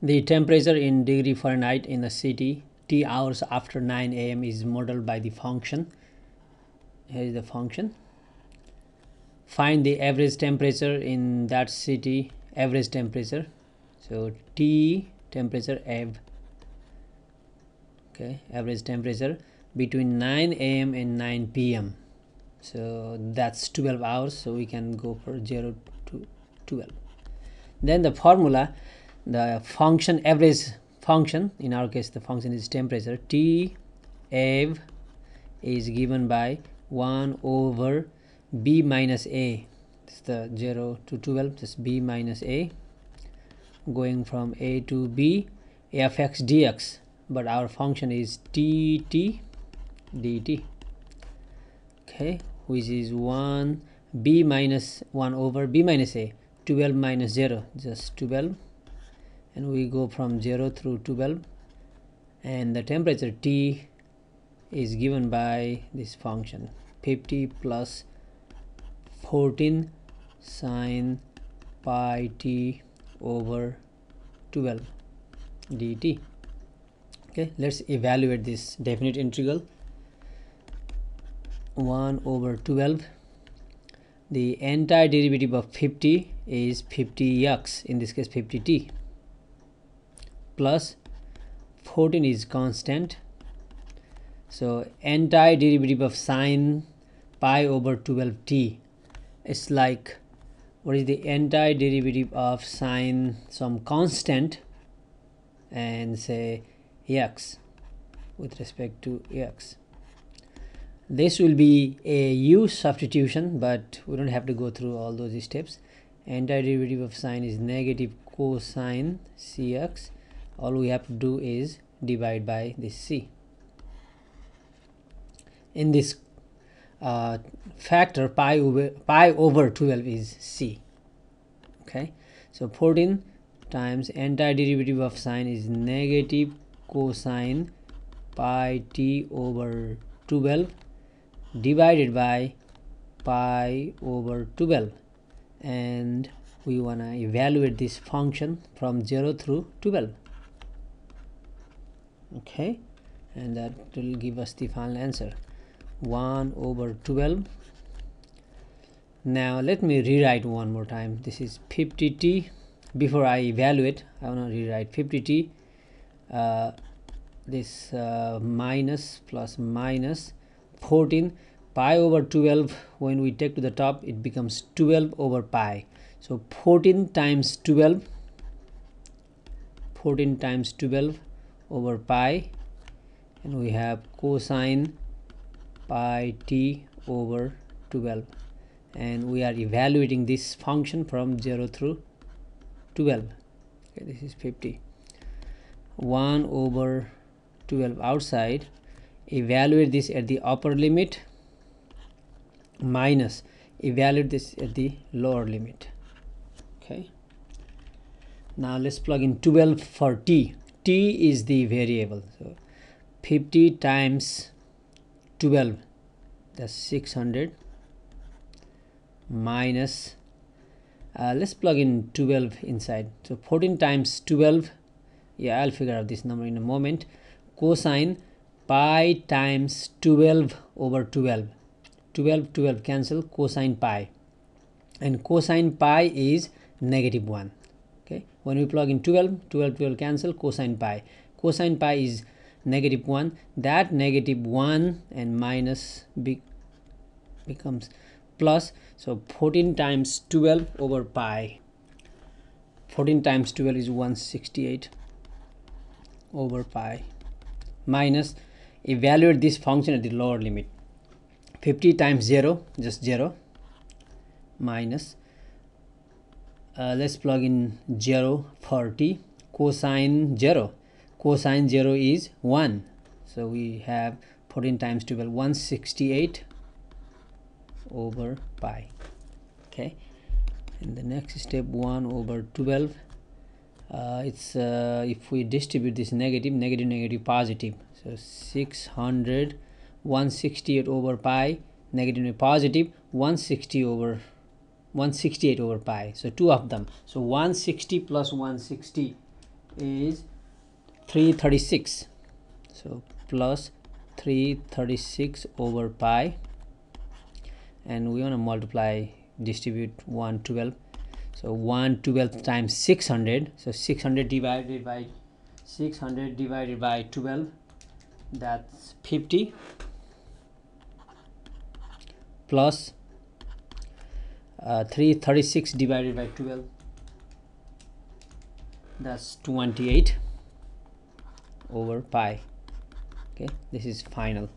The temperature in degree Fahrenheit in the city T hours after 9 a.m. is modeled by the function. Here is the function. Find the average temperature in that city, average temperature. So T temperature av, okay, average temperature between 9 a.m. and 9 p.m. So that's 12 hours, so we can go for 0 to 12. Then the formula, the function, average function, in our case the function is temperature, T av is given by 1 over b minus a. It's the 0 to 12, just b minus a, going from a to b, fx dx, but our function is tt dt, okay, which is 1 b minus 1 over b minus a, 12 minus 0, just 12, and we go from 0 through 12, and the temperature T is given by this function 50 plus 14 sine pi t over 12 dt. Okay, let's evaluate this definite integral. 1 over 12, the entire derivative of 50 is 50x, in this case 50t, plus 14 is constant, so entire derivative of sine pi over 12t, it's like, what is the entire derivative of sine some constant and say x with respect to x. This will be a u substitution, but we don't have to go through all those steps. Entire derivative of sine is negative cosine cx. All we have to do is divide by this c. In this factor, pi over 12 is c. Okay, so 14 times entire derivative of sine is negative cosine pi t over 12 divided by pi over 12, and we want to evaluate this function from 0 through 12. Okay, and that will give us the final answer, 1 over 12. Now let me rewrite one more time. This is 50t. Before I evaluate, I want to rewrite 50t, this minus plus minus 14 pi over 12, when we take to the top it becomes 12 over pi, so 14 times 12 over pi, and we have cosine pi t over 12, and we are evaluating this function from 0 through 12. Okay, this is 50. 1 over 12 outside, evaluate this at the upper limit, minus evaluate this at the lower limit. Okay, now let's plug in 12 for t. T is the variable, so 50 times 12, that's 600, minus let's plug in 12 inside, so 14 times 12, yeah, I'll figure out this number in a moment, cosine pi times 12 over 12, 12 cancel, cosine pi, and cosine pi is negative 1. Okay, when we plug in 12 cancel, cosine pi is negative 1, that negative 1 and minus becomes plus, so 14 times 12 over pi, 14 times 12 is 168 over pi, minus evaluate this function at the lower limit, 50 times 0, just 0, minus let's plug in 0 for t, cosine 0 is 1, so we have 14 times 12, 168 over pi. Okay, and the next step, 1 over 12, it's if we distribute this negative positive, so 600, 168 over pi, negative positive, 168 over pi, so two of them, so 160 plus 160 is 336. So plus 336 over pi, and we want to multiply, distribute 112. So 112 times 600, so 600 divided by 12, that's 50, plus 336 divided by 12, that's 28 over pi. Okay, this is final.